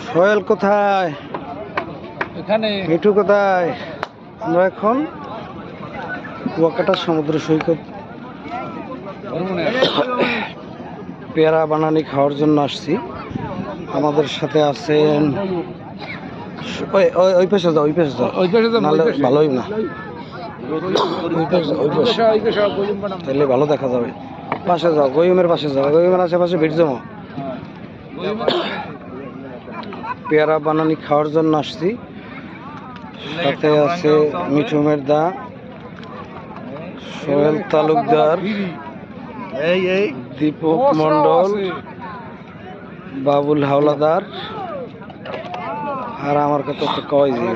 সোহেল কোথায়? এখানে। মিঠু কোথায়? আমরা এখন কুয়াকাটা সমুদ্র সৈকত পেয়ারা বানানি খাওয়ার জন্য আসছি। আমাদের সাথে আছেন, ওই পাশে যাও, ওই পাশে যাও, নাহলে ভালোই না, তাহলে ভালো দেখা যাবে। পাশে যাও, গয়ুমের পাশে যাও, গয়ুমের আশেপাশে ভিড় জমা। পেয়ারা বানানি খাওয়ার জন্য আসছি। সাথে আছে মিঠু মেরদা, সোহেল তালুকদার, দীপক মন্ডল, বাবুল হাওলাদার, আর আমার কথা তো কয় যে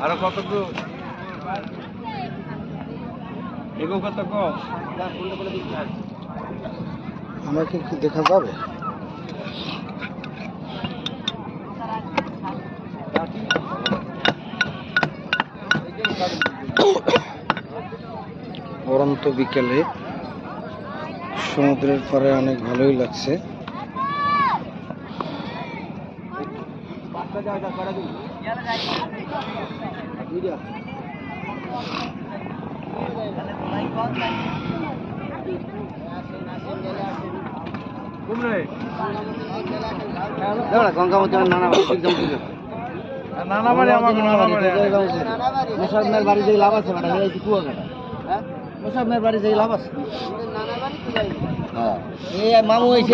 আরো কত আমাকে কি দেখা যাবে? পরন্ত বিকেলে সমুদ্রের পাড়ে অনেক ভালোই লাগছে। মুসাফির বাড়ি যে লাভ আছে কুয়াকাটা, মুসাফির বাড়ি যে লাভ আছে, মামু হয়েছে।